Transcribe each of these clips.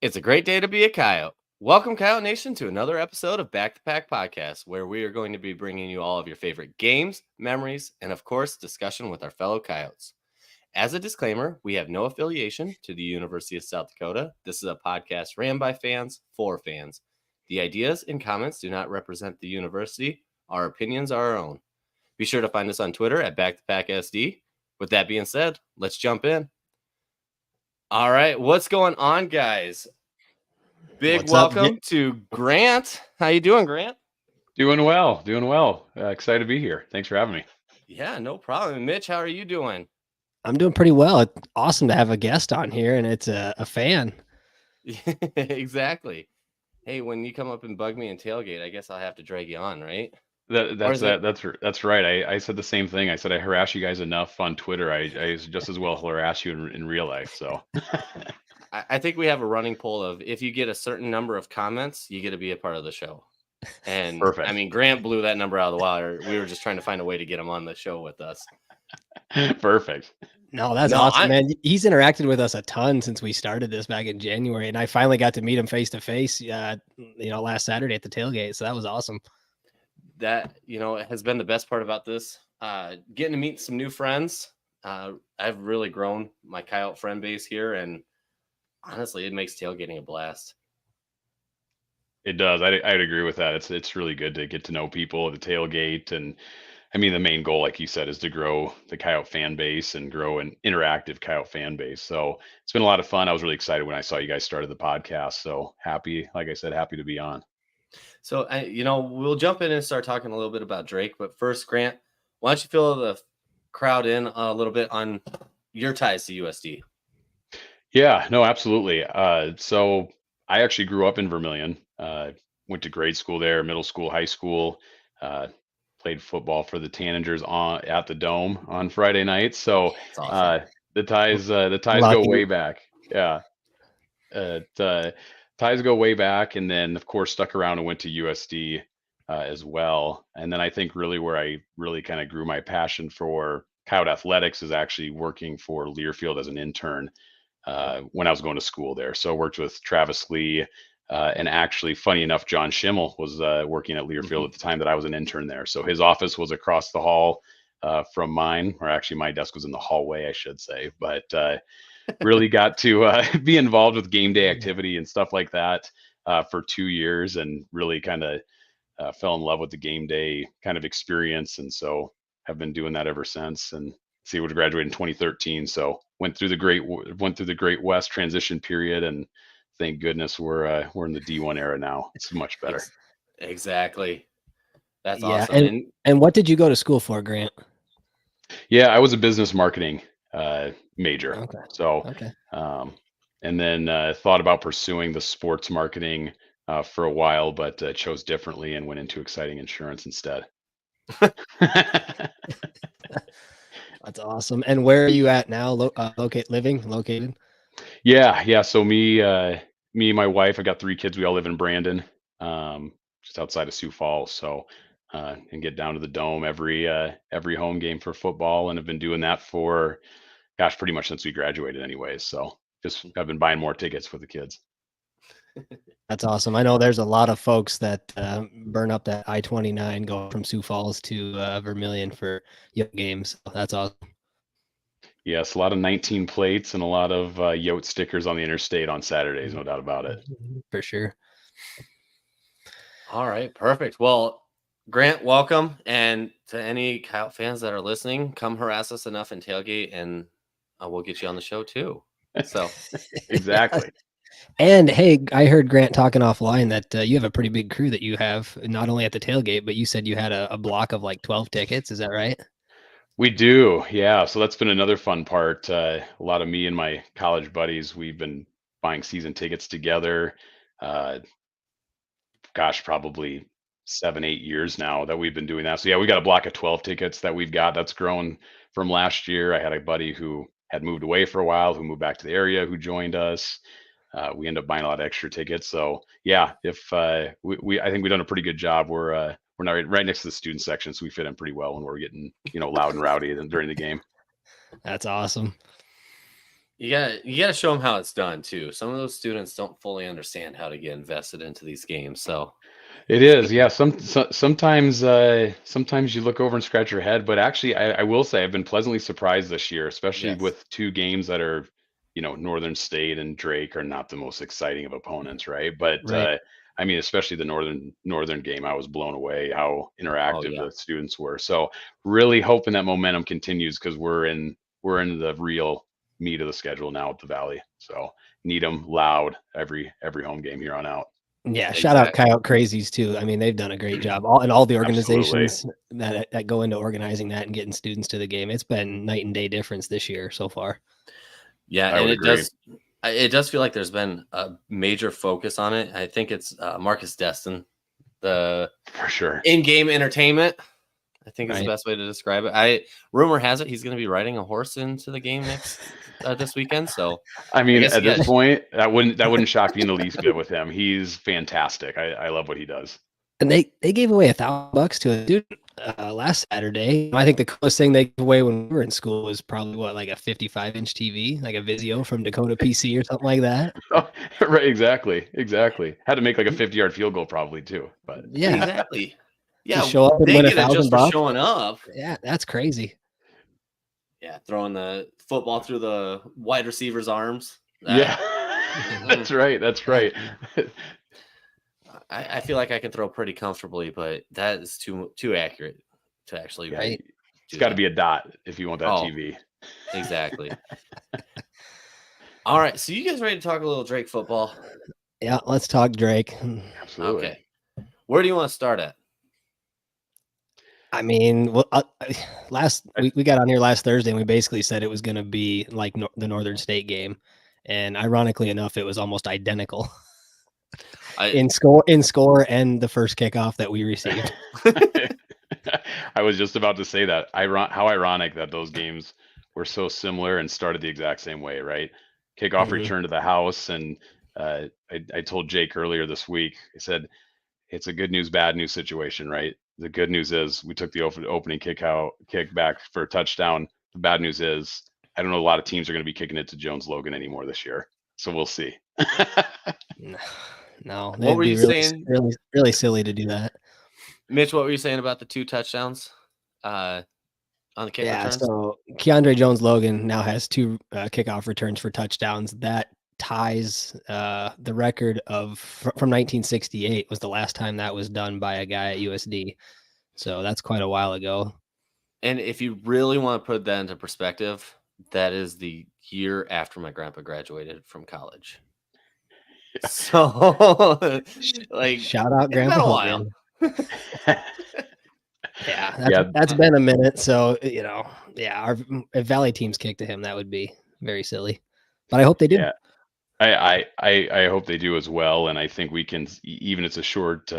It's a great day to be a coyote. Welcome, Coyote Nation, to another episode of Back to Pack Podcast, where we are going to be bringing you all of your favorite games, memories, and of course, discussion with our fellow coyotes. As a disclaimer, we have no affiliation to the University of South Dakota. This is a podcast ran by fans for fans. The ideas and comments do not represent the university. Our opinions are our own. Be sure to find us on Twitter at BackToPackSD. With that being said, let's jump in. All right, what's going on, guys? Big welcome to Grant. How you doing, Grant? Doing well. Excited to be here. Thanks for having me. Yeah, no problem. Mitch, how are you doing? I'm doing pretty well. It's awesome to have a guest on here, and it's a fan. Exactly. Hey, when you come up and bug me in tailgate, I guess I'll have to drag you on, right? That's right. I said the same thing. I said I harass you guys enough on Twitter. I just as well harass you in real life. So I think we have a running poll of if you get a certain number of comments, you get to be a part of the show. And perfect. I mean, Grant blew that number out of the water. We were just trying to find a way to get him on the show with us. Perfect. No, that's awesome, man. He's interacted with us a ton since we started this back in January, and I finally got to meet him face to face, last Saturday at the tailgate. So that was awesome. That, has been the best part about this. Getting to meet some new friends. I've really grown my coyote friend base here, and honestly, it makes tailgating a blast. It does. I'd agree with that. It's really good to get to know people at the tailgate, and I mean the main goal, like you said, is to grow the coyote fan base and grow an interactive coyote fan base. So it's been a lot of fun. I was really excited when I saw you guys started the podcast. So happy, like I said, happy to be on. So, we'll jump in and start talking a little bit about Drake. But first, Grant, why don't you fill the crowd in a little bit on your ties to USD? Yeah, no, absolutely. So I actually grew up in Vermilion, went to grade school there, middle school, high school, played football for the Tanagers at the Dome on Friday nights. So awesome. the ties go way back. Yeah. Ties go way back, and then of course stuck around and went to USD as well. And then I think really where I really kind of grew my passion for coyote athletics is actually working for Learfield as an intern when I was going to school there. So I worked with Travis Lee, and actually, funny enough, John Schimmel was working at Learfield at the time that I was an intern there. So his office was across the hall from mine, or actually my desk was in the hallway, I should say. But really got to be involved with game day activity and stuff like that for 2 years, and really kind of fell in love with the game day kind of experience. And so have been doing that ever since. And see, would graduate in 2013. So went through the Great West transition period, and thank goodness we're in the D1 era now. It's much better. Exactly. That's awesome. And what did you go to school for, Grant? Yeah, I was a business marketing major. Okay. So, and then thought about pursuing the sports marketing for a while, but chose differently and went into exciting insurance instead. That's awesome. And where are you at now? Located? Yeah. So me, my wife, I got 3 kids. We all live in Brandon, just outside of Sioux Falls. So, and get down to the Dome every home game for football, and have been doing that for, gosh, pretty much since we graduated anyways. So just I've been buying more tickets for the kids. That's awesome. I know there's a lot of folks that burn up that I-29 going from Sioux Falls to Vermilion for young games. So that's awesome. Yes, a lot of 19 plates and a lot of Yote stickers on the interstate on Saturdays, no doubt about it. For sure. All right, perfect. Well, Grant, welcome. And to any Coyote fans that are listening, come harass us enough in tailgate, and we'll get you on the show too. So exactly. And hey, I heard Grant talking offline that you have a pretty big crew that you have, not only at the tailgate, but you said you had a block of like 12 tickets. Is that right? We do. Yeah. So that's been another fun part. A lot of me and my college buddies, we've been buying season tickets together. Gosh, probably 7-8 years now that we've been doing that. So yeah, we got a block of 12 tickets that we've got. That's grown from last year. I had a buddy who had moved away for a while, who moved back to the area, who joined us. We end up buying a lot of extra tickets. So yeah, if I think we've done a pretty good job. We're not right next to the student section, so we fit in pretty well when we're getting loud and rowdy during the game. That's awesome. You gotta show them how it's done too. Some of those students don't fully understand how to get invested into these games. So It is, yeah. Sometimes you look over and scratch your head, but actually, I will say I've been pleasantly surprised this year, especially yes, with two games that are, Northern State and Drake are not the most exciting of opponents, right? But Right. I mean, especially the Northern game, I was blown away how oh interactive yeah, the students were. So really hoping that momentum continues because we're in the real meat of the schedule now at the Valley. So need them loud every home game here on out. Yeah, shout out exactly. Coyote Crazies too. I mean, they've done a great job. All the Absolutely. organizations that go into organizing that and getting students to the game. It's been night and day difference this year so far. Yeah, I and would it agree. does feel like there's been a major focus on it. I think it's Marcus Destin, the For sure. in-game entertainment. I think is the Right. best way to describe it. Rumor has it he's going to be riding a horse into the game this weekend. So I I mean, guess at you this got point, that wouldn't shock me in the least bit with him. He's fantastic. I love what he does. And they gave away $1,000 to a student last Saturday. I think the coolest thing they gave away when we were in school was probably like a 55-inch TV, like a Vizio from Dakota PC or something like that. Oh, right, exactly. Had to make like a 50-yard field goal probably too. But Yeah, exactly. just Yeah, show up and they win get it just for $1,000. showing up. Yeah, that's crazy. Yeah, throwing the football through the wide receiver's arms. yeah, that's right. That's Yeah. right. I feel like I can throw pretty comfortably, but that is too accurate to actually Yeah, Right. it's do got to that. be a dot if you want that Oh, TV. exactly. All right, so you guys ready to talk a little Drake football? Yeah, let's talk Drake. Absolutely. Okay. Where do you want to start at? I mean, well, we got on here last Thursday and we basically said it was going to be like the Northern State game, and ironically enough, it was almost identical in score and the first kickoff that we received. I was just about to say that. How ironic that those games were so similar and started the exact same way, right? Kickoff Mhm. return to the house, and I told Jake earlier this week. I said it's a good news, bad news situation, right? The good news is we took the opening kick back for a touchdown. The bad news is I don't know a lot of teams are going to be kicking it to Jones Logan anymore this year, so we'll see. No, What they'd were be you really, saying, really, really silly to do that. Mitch? What were you saying about the 2 touchdowns on the kick Yeah, returns? so Keandre Jones-Logan now has 2 kickoff returns for touchdowns. That ties the record from 1968 was the last time that was done by a guy at USD. So that's quite a while ago. And if you really want to put that into perspective, that is the year after my grandpa graduated from college. So, like, Shout out it's been Grandpa a while. Hogan. Yeah, Yeah, that's been a minute. So yeah, if Valley teams kick to him, that would be very silly. But I hope they do. yeah. I hope they do as well, and I think we can. Even it's a short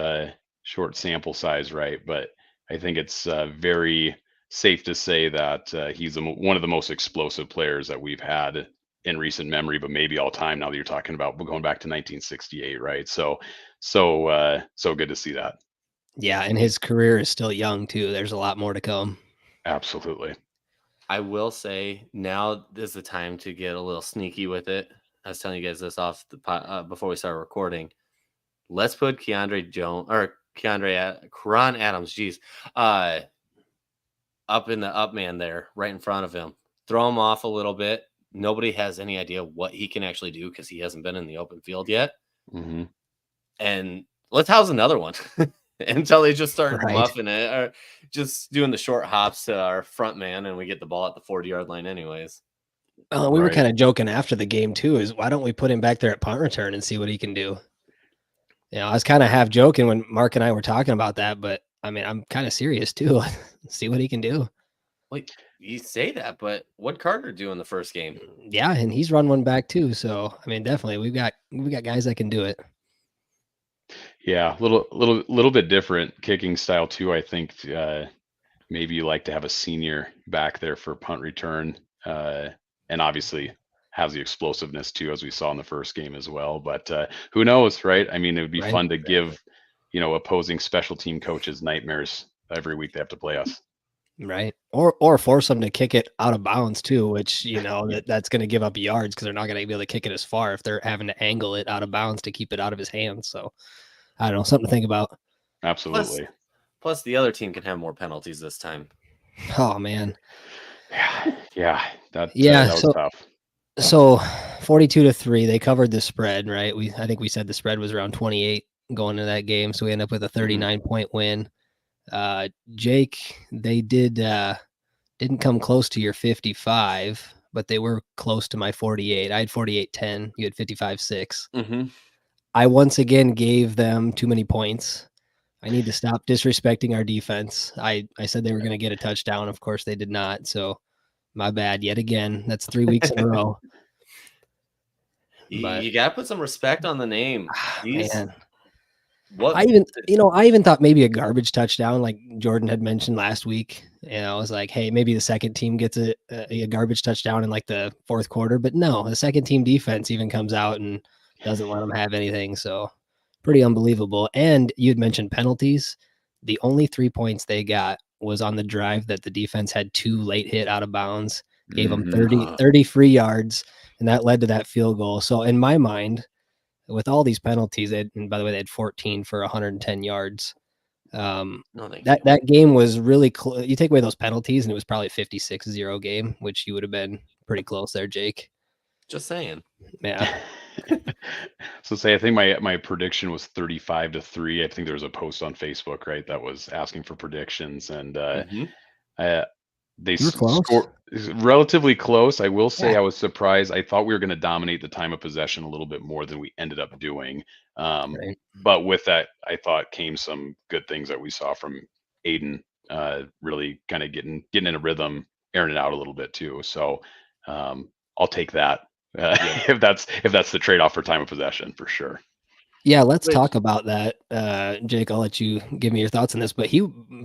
sample size, right? But I think it's very safe to say that he's one of the most explosive players that we've had in recent memory, but maybe all time. Now that you're talking about going back to 1968, right? So good to see that. Yeah, and his career is still young too. There's a lot more to come. Absolutely. I will say now is the time to get a little sneaky with it. I was telling you guys this off the before we started recording. Let's put Keron Adams, geez, up in the up man there, right in front of him. Throw him off a little bit. Nobody has any idea what he can actually do because he hasn't been in the open field yet. Mm-hmm. And let's house another one until they just start Right. muffing it or just doing the short hops to our front man and we get the ball at the 40-yard line anyways. We were Right. kind of joking after the game too. Is why don't we put him back there at punt return and see what he can do? I was kind of half joking when Mark and I were talking about that, but I mean, I'm kind of serious too. See what he can do. Like you say that, but what Carter do in the first game? Yeah, and he's run one back too. So I mean, definitely we got guys that can do it. Yeah, little bit different kicking style too. I think maybe you like to have a senior back there for punt return, and obviously has the explosiveness too, as we saw in the first game as well. But who knows, right? I mean, it would be Right. fun to give opposing special team coaches nightmares every week they have to play us. Right. Or force them to kick it out of bounds too, which, that's going to give up yards because they're not going to be able to kick it as far if they're having to angle it out of bounds to keep it out of his hands. So I don't know, something to think about. Absolutely. Plus the other team can have more penalties this time. Oh man. Yeah. That was tough. So 42-3, they covered the spread, right? I think we said the spread was around 28 going into that game. So we end up with a 39-point win. Jake, they didn't come close to your 55, but they were close to my 48. I had 48-10. You had 55-6. Mm-hmm. I once again gave them too many points. I need to stop disrespecting our defense. I said they were going to get a touchdown. Of course, they did not. So my bad yet again. That's 3 weeks in a row. You got to put some respect on the name. Man. What I even thought maybe a garbage touchdown, like Jordan had mentioned last week. I was like, hey, maybe the second team gets a garbage touchdown in like the fourth quarter. But no, the second team defense even comes out and doesn't let them have anything. So pretty unbelievable. And you'd mentioned penalties. The only 3 points they got was on the drive that the defense had 2 late hit out of bounds, gave them 30 free yards, and that led to that field goal. So in my mind, with all these penalties, and by the way, they had 14 for 110 yards. That game was really close. You take away those penalties, and it was probably a 56-0 game, which you would have been pretty close there, Jake. Just saying. Yeah. So I think my prediction was 35-3. I think there was a post on Facebook, right, that was asking for predictions, and they scored relatively close. I will say I was surprised. I thought we were going to dominate the time of possession a little bit more than we ended up doing. Right. But with that, I thought came some good things that we saw from Aiden, really kind of getting in a rhythm, airing it out a little bit too. So I'll take that if that's the trade-off for time of possession, for sure. Yeah, let's talk about that. Jake, I'll let you give me your thoughts on this. But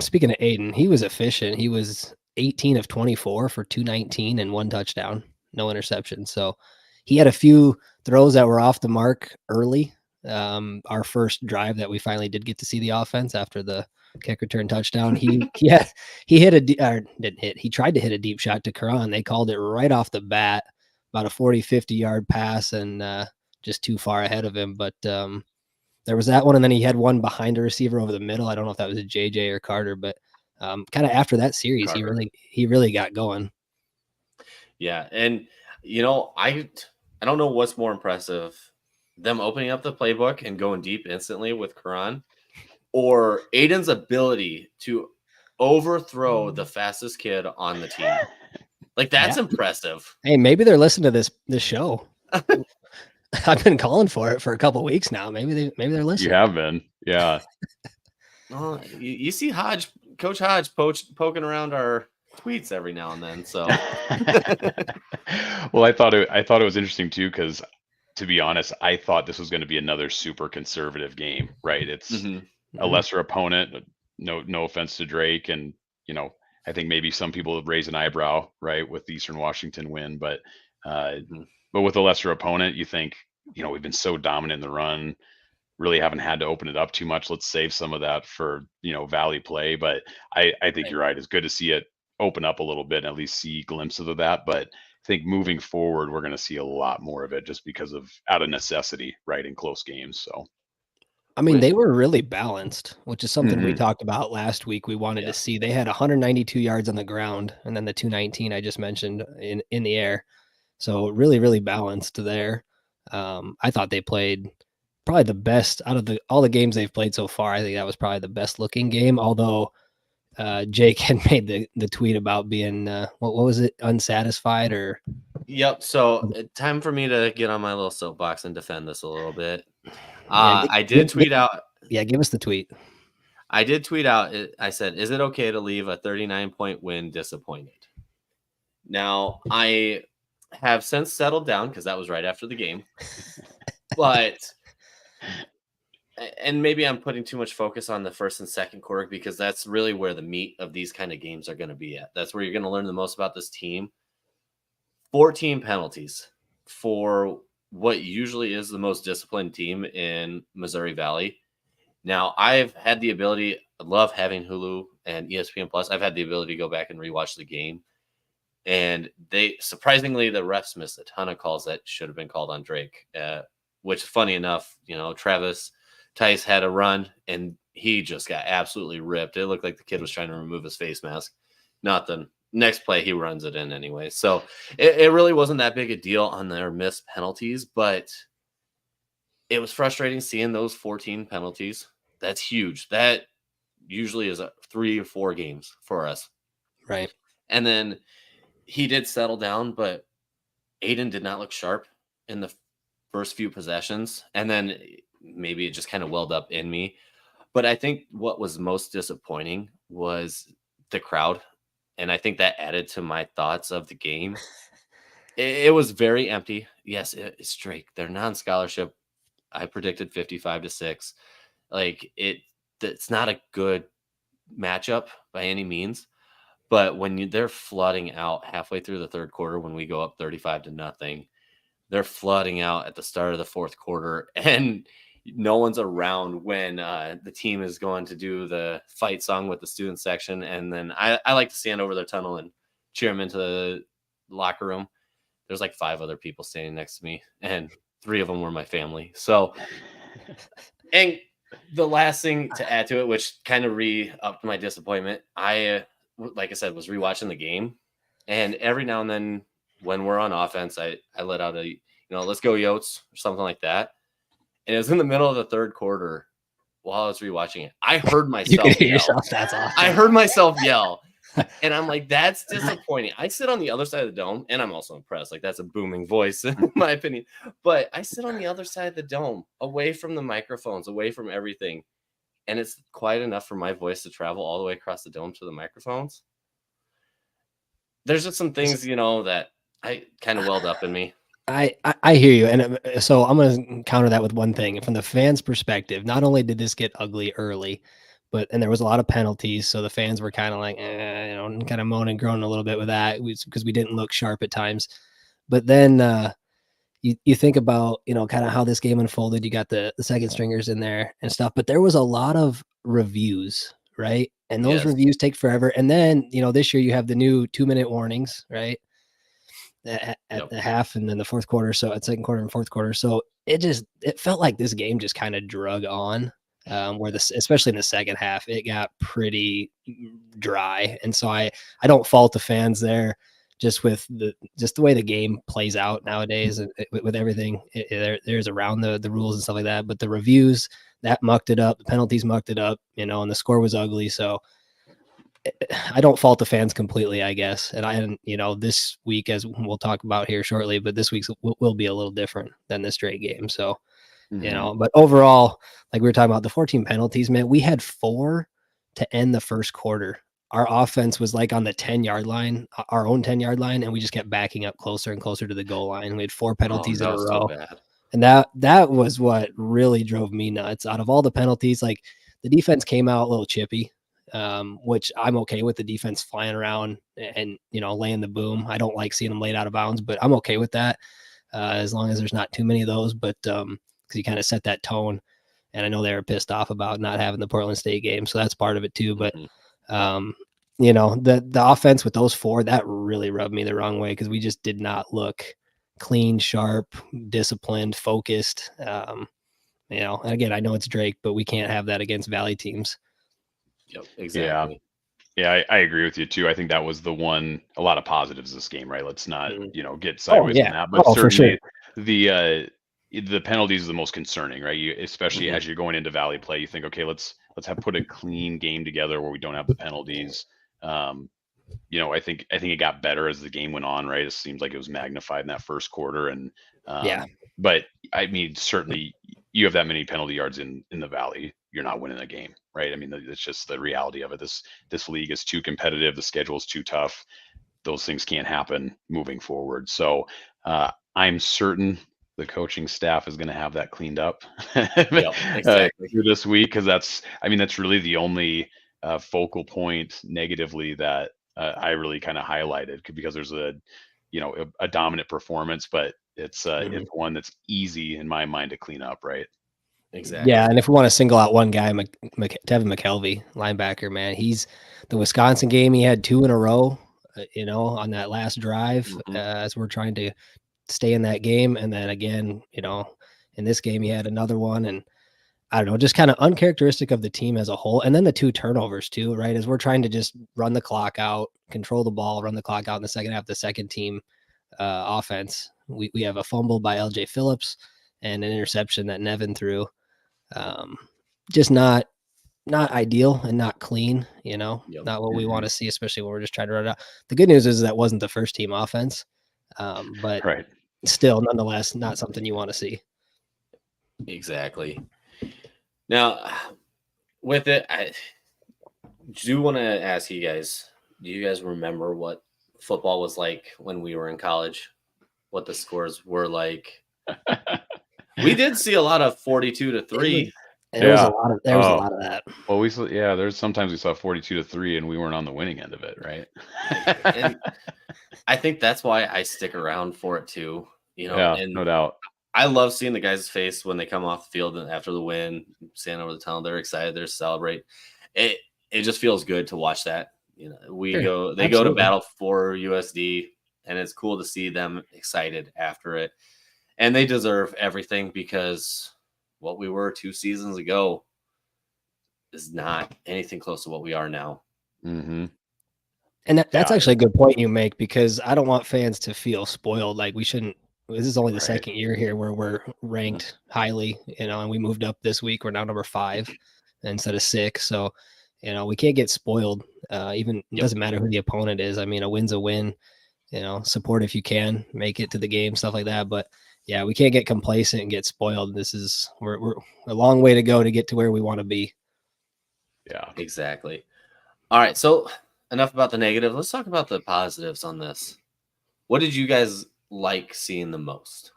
speaking of Aiden, he was efficient. He was 18 of 24 for 219 and 1 touchdown, no interception. So he had a few throws that were off the mark early. Our first drive that we finally did get to see the offense after the kick return touchdown. He tried to hit a deep shot to Karan. They called it right off the bat, about a 40-50 yard pass, and just too far ahead of him. But there was that one, and then he had one behind a receiver over the middle. I don't know if that was a JJ or Carter, but kind of after that series, Carter. he really got going. Yeah, and I don't know what's more impressive, them opening up the playbook and going deep instantly with Karan, or Aiden's ability to overthrow the fastest kid on the team. Like, that's impressive. Hey, maybe they're listening to this show. I've been calling for it for a couple of weeks now. Maybe they're listening. You have been, yeah. Well, you see Coach Hodge poking around our tweets every now and then. So, well, I thought it was interesting too, because to be honest, I thought this was going to be another super conservative game. Right? It's a lesser opponent. No offense to Drake, and I think maybe some people have raised an eyebrow, right, with the Eastern Washington win, but with a lesser opponent, you think, we've been so dominant in the run, really haven't had to open it up too much. Let's save some of that for, Valley play. But I think you're right. It's good to see it open up a little bit and at least see glimpses of that. But I think moving forward, we're going to see a lot more of it just because of out of necessity, right, in close games. So. I mean, they were really balanced, which is something we talked about last week. We wanted to see. They had 192 yards on the ground, and then the 219 I just mentioned in the air. So really, really balanced there. I thought they played probably the best out of all the games they've played so far. I think that was probably the best looking game. Although Jake had made the tweet about being what was it, unsatisfied or? Yep. So time for me to get on my little soapbox and defend this a little bit. I did tweet out. Yeah, give us the tweet. I did tweet out. I said, "Is it okay to leave a 39-point win disappointed?" Now, I have since settled down because that was right after the game. But, and maybe I'm putting too much focus on the first and second quarter because that's really where the meat of these kind of games are going to be at. That's where you're going to learn the most about this team. 14 penalties for what usually is the most disciplined team in Missouri Valley. Now, I've had the ability, I love having Hulu and ESPN Plus, I've had the ability to go back and rewatch the game. And they surprisingly, the refs missed a ton of calls that should have been called on Drake. Which, funny enough, Travis Tice had a run and he just got absolutely ripped. It looked like the kid was trying to remove his face mask. Nothing. Next play, he runs it in anyway. So it really wasn't that big a deal on their missed penalties, but it was frustrating seeing those 14 penalties. That's huge. That usually is 3 or 4 games for us. Right. And then he did settle down, but Aiden did not look sharp in the first few possessions. And then maybe it just kind of welled up in me. But I think what was most disappointing was the crowd. And I think that added to my thoughts of the game. It was very empty. Yes, it's Drake. They're non-scholarship. I predicted 55-6. Like it's not a good matchup by any means. But when they're flooding out halfway through the third quarter, when we go up 35-0, they're flooding out at the start of the fourth quarter, and no one's around when the team is going to do the fight song with the student section. And then I like to stand over their tunnel and cheer them into the locker room. There's like 5 other people standing next to me, and 3 of them were my family. So, and the last thing to add to it, which kind of re-upped my disappointment, like I said, was rewatching the game. And every now and then when we're on offense, I let out a, let's go Yotes or something like that. And it was in the middle of the third quarter while I was rewatching it. I heard myself You can hear yell. yourself. That's awesome. I heard myself yell. And I'm like, that's disappointing. I sit on the other side of the dome, and I'm also impressed. Like, that's a booming voice, in my opinion. But I sit on the other side of the dome, away from the microphones, away from everything. And it's quiet enough for my voice to travel all the way across the dome to the microphones. There's just some things, that I kind of welled up in me. I hear you. And so I'm going to counter that with one thing. From the fans' perspective, not only did this get ugly early, and there was a lot of penalties. So the fans were kind of like, kind of moaning and groaning a little bit with that because we didn't look sharp at times. But then you think about, kind of how this game unfolded. You got the second stringers in there and stuff, but there was a lot of reviews, right? And those reviews take forever. And then, this year you have the new 2-minute warnings, right? At the half and then the fourth quarter. So at second quarter and fourth quarter. So it felt like this game just kind of drug on. Especially in the second half, it got pretty dry. And so I don't fault the fans there, just with the way the game plays out nowadays with everything there's around the rules and stuff like that. But the reviews that mucked it up, the penalties mucked it up, and the score was ugly. So I don't fault the fans completely, I guess. And this week, as we'll talk about here shortly, but this week's will be a little different than this Drake game. So, but overall, like we were talking about the 14 penalties, man, we had 4 to end the first quarter. Our offense was like on the 10-yard line, our own 10-yard line, and we just kept backing up closer and closer to the goal line. We had 4 penalties in a row. So bad. And that was what really drove me nuts. Out of all the penalties, like the defense came out a little chippy. Which I'm okay with, the defense flying around and laying the boom. I don't like seeing them laid out of bounds, but I'm okay with that as long as there's not too many of those. But because you kind of set that tone, and I know they were pissed off about not having the Portland State game, so that's part of it too. But the offense with those 4, that really rubbed me the wrong way because we just did not look clean, sharp, disciplined, focused. And again, I know it's Drake, but we can't have that against Valley teams. Yep, exactly. Yeah, I agree with you too. I think that was a lot of positives this game, right? Let's not, get sideways in that. But certainly the penalties are the most concerning, right? Especially as you're going into Valley play, you think, okay, let's put a clean game together where we don't have the penalties. I think it got better as the game went on, right? It seems like it was magnified in that first quarter. And but I mean, certainly you have that many penalty yards in the Valley, you're not winning a game, right? I mean, it's just the reality of it. This league is too competitive. The schedule is too tough. Those things can't happen moving forward. So I'm certain the coaching staff is going to have that cleaned up through this week, because that's really the only focal point negatively that I really kind of highlighted, because there's a dominant performance, but it's one that's easy in my mind to clean up, right? Exactly. Yeah, and if we want to single out one guy, Tevin McKelvey, linebacker, man, he's the Wisconsin game. He had 2 in a row, on that last drive as we're trying to stay in that game, and then again, in this game he had another one, and I don't know, just kind of uncharacteristic of the team as a whole. And then the 2 turnovers too, right? As we're trying to just run the clock out, control the ball, run the clock out in the second half, the second team offense. We have a fumble by LJ Phillips and an interception that Nevin threw. Just not ideal and not clean, not what we want to see, especially when we're just trying to run it out. The good news is that wasn't the first team offense, but still, nonetheless, not something you want to see. Exactly. Now, with it, I do want to ask you guys, do you guys remember what football was like when we were in college? What the scores were like? We did see a lot of 42-3. There was a lot of that. Well, there's sometimes we saw 42-3 and we weren't on the winning end of it, right? And I think that's why I stick around for it too. And no doubt. I love seeing the guys' face when they come off the field and after the win, stand over the tunnel. They're excited. They're celebrate. It just feels good to watch that. They go to battle for USD, and it's cool to see them excited after it. And they deserve everything because what we were 2 seasons ago is not anything close to what we are now. Mm-hmm. And that's actually a good point you make, because I don't want fans to feel spoiled. Like, we shouldn't. This is only the second year here where we're ranked highly, and we moved up this week. We're now number 5 instead of 6. So, we can't get spoiled. It doesn't matter who the opponent is. I mean, a win's a win. Support if you can, make it to the game, stuff like that. But yeah, we can't get complacent and get spoiled. We're a long way to go to get to where we want to be. Yeah, exactly. All right, so enough about the negative. Let's talk about the positives on this. What did you guys like seeing the most?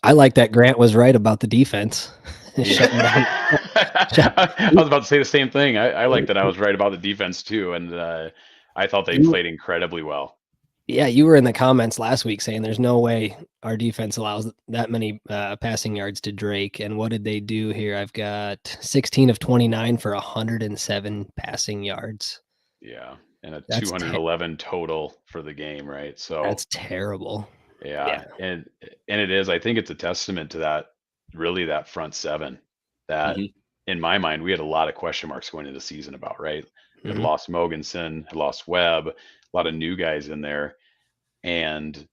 I like that Grant was right about the defense. I was about to say the same thing. I like that I was right about the defense too, and I thought they played incredibly well. Yeah, you were in the comments last week saying there's no way our defense allows that many passing yards to Drake. And what did they do here? I've got 16 of 29 for 107 passing yards. Yeah, and a 211 total for the game, right? So that's terrible. Yeah. And it is. I think it's a testament to that front 7 that in my mind we had a lot of question marks going into the season about, right? Had lost Mogensen, had lost Webb, a lot of new guys in there. And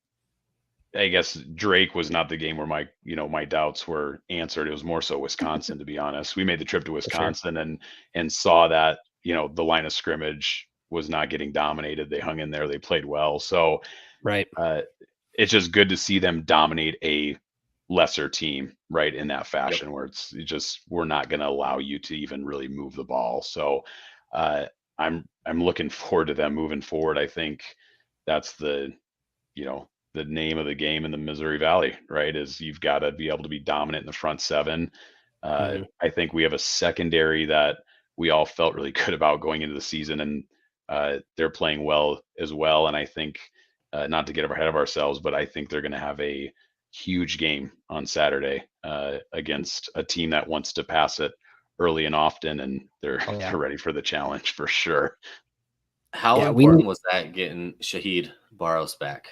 I guess Drake was not the game where my doubts were answered. It was more so Wisconsin, to be honest. We made the trip to Wisconsin and saw that, the line of scrimmage was not getting dominated. They hung in there. They played well. So it's just good to see them dominate a lesser team, right, in that fashion where it's just, we're not going to allow you to even really move the ball. So I'm looking forward to them moving forward. I think that's the name of the game in the Missouri Valley, right, is you've got to be able to be dominant in the front 7. I think we have a secondary that we all felt really good about going into the season, and they're playing well as well. And I think, not to get ahead of ourselves, but I think they're going to have a huge game on Saturday against a team that wants to pass it early and often, and they're ready for the challenge for sure. How important was that getting Shahid Barros back?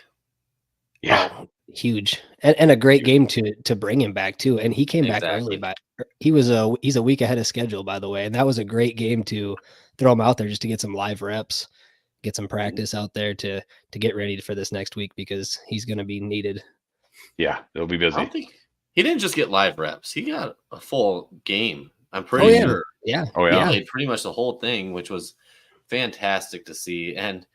Yeah, huge, and a great game to bring him back too. And he came back early, but he's a week ahead of schedule, by the way. And that was a great game to throw him out there just to get some live reps, get some practice out there to get ready for this next week, because he's going to be needed. Yeah, it'll be busy. I don't think he didn't just get live reps; he got a full game. I'm pretty sure. Yeah. Oh yeah. He played pretty much the whole thing, which was fantastic to see. And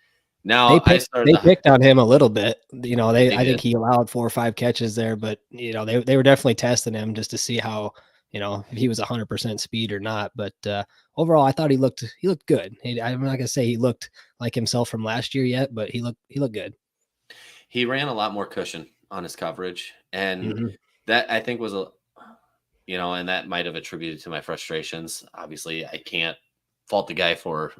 now they picked on him a little bit. I think he allowed 4 or 5 catches there, but they were definitely testing him just to see how, if he was 100% speed or not. But overall, I thought he looked good. I'm not gonna say he looked like himself from last year yet, but he looked good. He ran a lot more cushion on his coverage, and that I think was and that might have attributed to my frustrations. Obviously, I can't fault the guy for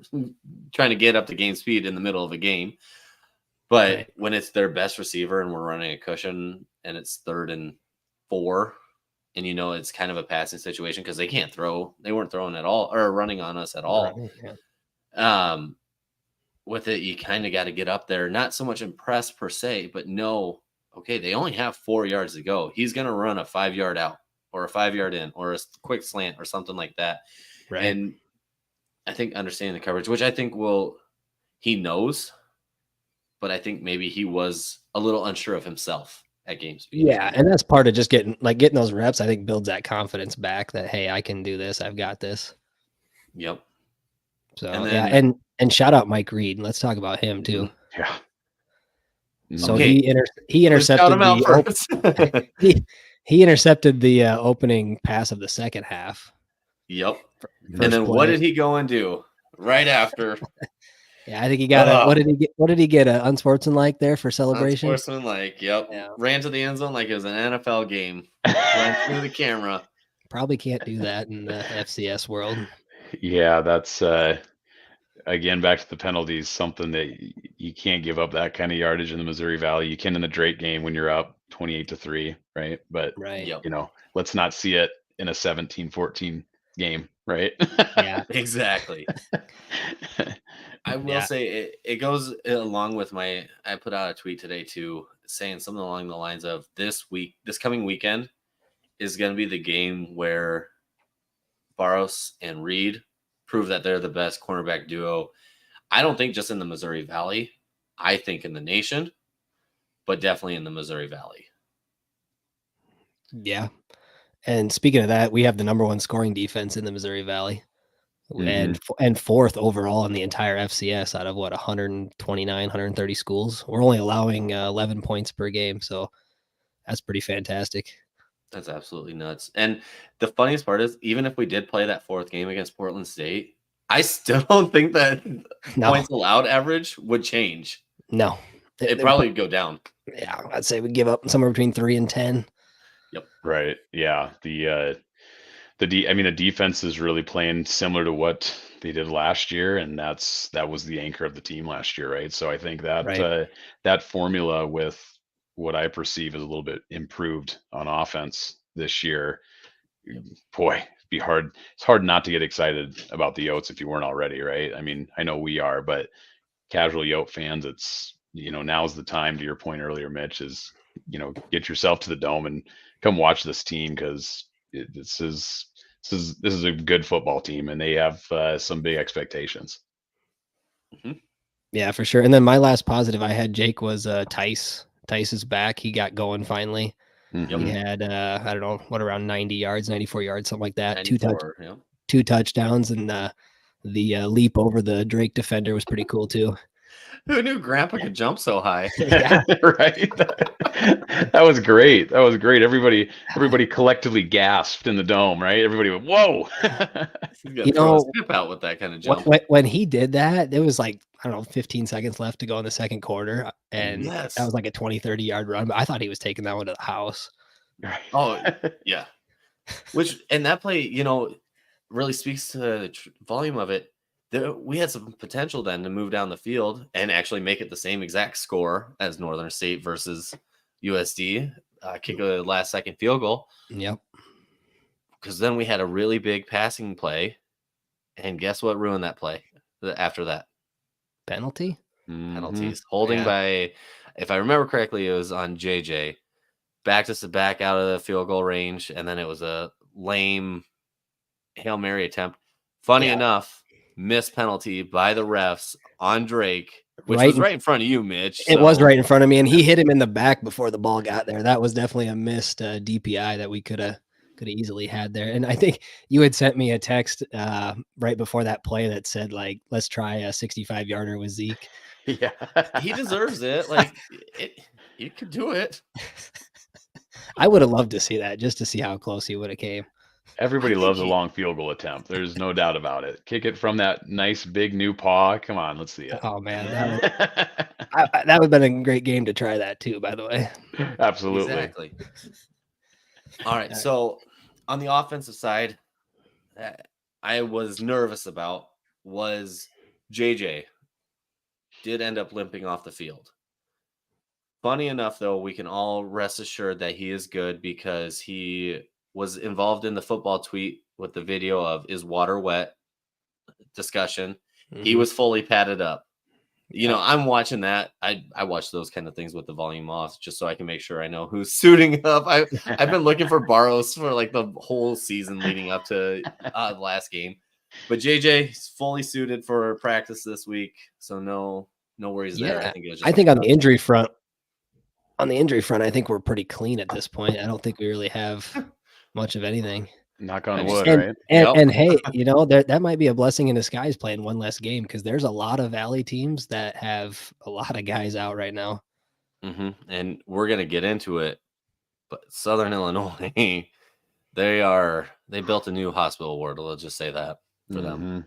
trying to get up to game speed in the middle of a game. But when it's their best receiver and we're running a cushion and it's 3rd and 4, and it's kind of a passing situation because they can't throw. They weren't throwing at all or running on us at all. Right, yeah. With it, you kind of got to get up there, not so much impressed per se, but know, okay, they only have 4 yards to go. He's going to run a 5 yard out or a 5 yard in or a quick slant or something like that. Right. And I think understanding the coverage, which I think he knows, but I think maybe he was a little unsure of himself at games. Yeah, and that's part of just getting those reps. I think builds that confidence back that, hey, I can do this. I've got this. Yep. So and shout out Mike Reed. Let's talk about him too. Yeah. So he intercepted he intercepted the opening pass of the second half. Yep. And then what did he go and do right after? Yeah, I think he got what did he get? What did he get? Unsportsmanlike there for celebration? Unsportsmanlike, yep. Yeah. Ran to the end zone like it was an NFL game. Ran through the camera. Probably can't do that in the FCS world. Yeah, that's again back to the penalties. Something that you can't give up that kind of yardage in the Missouri Valley. You can in the Drake game when you're up 28-3, right? But let's not see it in a 17-14 game, right? Yeah, exactly. I will say it goes along with I put out a tweet today too, saying something along the lines of this coming weekend is going to be the game where Barros and Reed prove that they're the best cornerback duo. I don't think just in the Missouri Valley. I think in the nation, but definitely in the Missouri Valley. Yeah. And speaking of that, we have the number 1 scoring defense in the Missouri Valley. And fourth overall in the entire FCS out of 129, 130 schools. We're only allowing 11 points per game, so that's pretty fantastic. That's absolutely nuts. And the funniest part is, even if we did play that 4th game against Portland State, I still don't think that points allowed average would change. No, it probably would go down. Yeah, I'd say we'd give up somewhere between 3 and 10. Yep. Right. Yeah. The defense is really playing similar to what they did last year, and that was the anchor of the team last year, right? So I think that that formula with what I perceive as a little bit improved on offense this year, boy, it'd be hard. It's hard not to get excited about the Yotes if you weren't already, right? I mean, I know we are, but casual Yote fans, it's now's the time. To your point earlier, Mitch, is get yourself to the dome and come watch this team because this is a good football team, and they have some big expectations. Mm-hmm. Yeah, for sure. And then my last positive I had, Jake, was Tice. Tice is back. He got going finally. Mm-hmm. He had I don't know around 90 yards, 94 yards, something like that. 2 touchdowns, and the leap over the Drake defender was pretty cool too. Who knew Grandpa could jump so high? Yeah, right. That was great. That was great. Everybody collectively gasped in the dome, right? Everybody went, "Whoa!" He's throw his hip out with that kind of jump. When he did that, there was 15 seconds left to go in the second quarter, and that was like a 20-30 yard run. But I thought he was taking that one to the house. Oh yeah, and that play, really speaks to the volume of it. We had some potential then to move down the field and actually make it the same exact score as Northern State versus USD, kick a last second field goal. Yep. Because then we had a really big passing play, and guess what ruined that play after that? Penalty? Penalties. Holding by, if I remember correctly, it was on JJ. Backed us back out of the field goal range, and then it was a lame Hail Mary attempt. Funny enough, missed penalty by the refs on Drake, which was right in front of you, Mitch. It was right in front of me, and he hit him in the back before the ball got there. That was definitely a missed DPI that we could have easily had there. And I think you had sent me a text right before that play that said, let's try a 65-yarder with Zeke. Yeah, he deserves it. He could do it. I would have loved to see that, just to see how close he would have came. Everybody loves a long field goal attempt. There's no doubt about it. Kick it from that nice big new paw. Come on, let's see it. Oh man, that would have been a great game to try that too. By the way, absolutely. Exactly. All right. So on the offensive side, I was nervous about was JJ did end up limping off the field. Funny enough, though, we can all rest assured that he is good because he was involved in the football tweet with the video of is water wet discussion. He was fully padded up. You know, I'm watching that. I watch those kind of things with the volume off just so I can make sure I know who's suiting up. I've been looking for Barros for like the whole season leading up to the last game. But JJ is fully suited for practice this week, so no worries there. I think it was just I think on the injury front, I think we're pretty clean at this point. I don't think we really have much of anything. Knock on wood, And, right? and hey, you know, that might be a blessing in disguise playing one less game, because there's a lot of Valley teams that have a lot of guys out right now. And we're gonna get into it, but Southern Illinois, they built a new hospital ward. Let's just say that for them.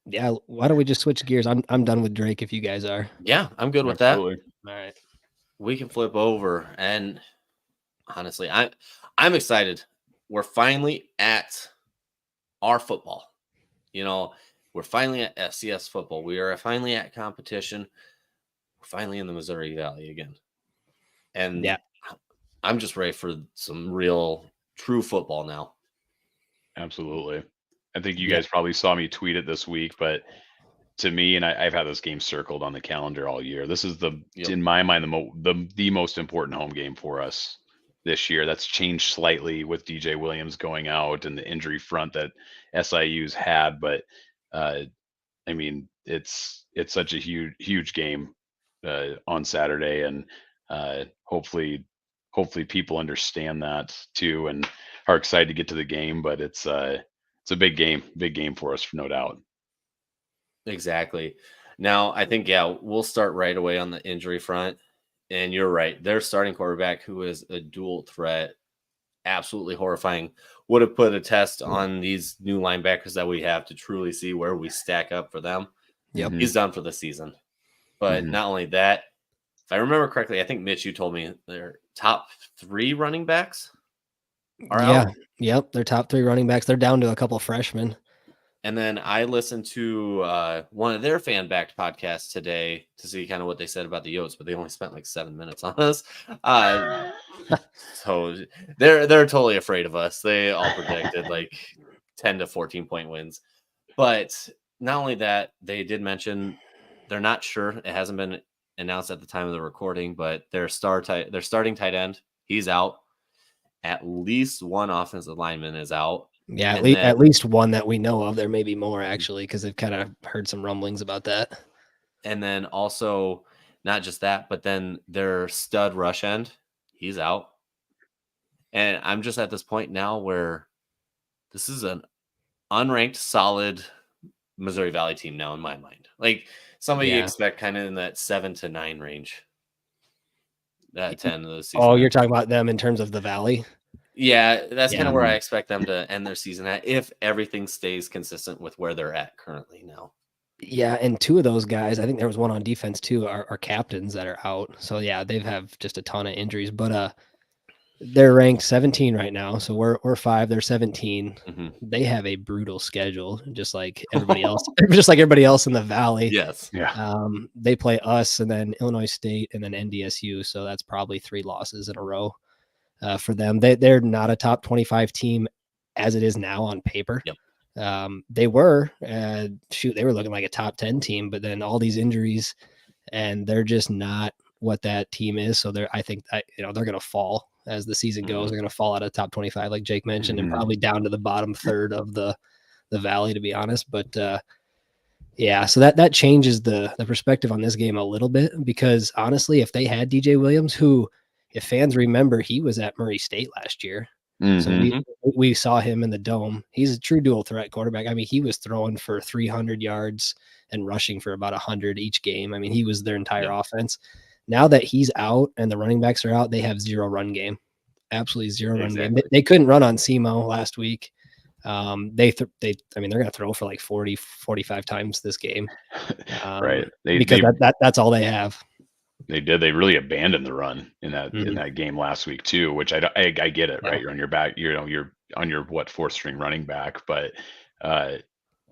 Yeah, why don't we just switch gears? I'm done with Drake if you guys are. Yeah, I'm good with Absolutely. All right. We can flip over, and honestly, I'm excited. We're finally at our football. You know, we're finally at FCS football. We are finally at competition. We're finally in the Missouri Valley again. And yeah, I'm just ready for some real, true football now. Absolutely. I think you guys probably saw me tweet it this week, but to me, and I've had this game circled on the calendar all year, this is in my mind, the most important home game for us this year. That's changed slightly with DJ Williams going out and the injury front that SIU's had, but I mean, it's such a huge game on Saturday, and hopefully people understand that too and are excited to get to the game. But it's a big game for us, no doubt. Exactly. Now, I think, we'll start right away on the injury front. And you're right. Their starting quarterback, who is a dual threat, absolutely horrifying, would have put a test on these new linebackers that we have to truly see where we stack up for them. Yep. He's done for the season. But not only that, if I remember correctly, I think, Mitch, you told me their top 3 running backs are out. Yep, their top 3 running backs. They're down to a couple freshmen. And then I listened to one of their fan-backed podcasts today to see kind of what they said about the Yotes, but they only spent like 7 minutes on us. So they're totally afraid of us. They all predicted like 10 to 14 point wins. But not only that, they did mention they're not sure. It hasn't been announced at the time of the recording, but their starting tight end, he's out. At least one offensive lineman is out. Yeah, at least one that we know of. There may be more, actually, because they've kind of heard some rumblings about that. And then also, not just that, but then their stud rush end, he's out. And I'm just at this point now where this is an unranked, solid Missouri Valley team now in my mind. Like somebody you expect kind of in that 7 to 9 range. 10 of the season. Oh, you're talking about them in terms of the Valley? Yeah, that's kind of where I expect them to end their season at if everything stays consistent with where they're at currently now. Yeah, and 2 of those guys, I think there was one on defense too, are captains that are out. So yeah, they have just a ton of injuries, but they're ranked 17 right now. So we're 5, they're 17. They have a brutal schedule, just like everybody else, just like everybody else in the Valley. Yes. Yeah. They play us and then Illinois State and then NDSU. So that's probably 3 losses in a row. For them, they're not a top 25 team as it is now on paper. Yep. They were they were looking like a top 10 team, but then all these injuries, and they're just not what that team is. So I think that, they're going to fall as the season goes. They're going to fall out of top 25, like Jake mentioned, and probably down to the bottom third of the Valley, to be honest. But yeah, so that changes the perspective on this game a little bit, because honestly, if they had DJ Williams, who, if fans remember, he was at Murray State last year. So we saw him in the Dome. He's a true dual threat quarterback. I mean, he was throwing for 300 yards and rushing for about 100 each game. I mean, he was their entire offense. Now that he's out and the running backs are out, they have 0 run game. Absolutely 0 run game. They couldn't run on SEMO last week. They're going to throw for like 40, 45 times this game. Right. Because that's all they have. They did. They really abandoned the run in that game last week too, which I get it, right? You're on your back, you're on your 4th string running back, but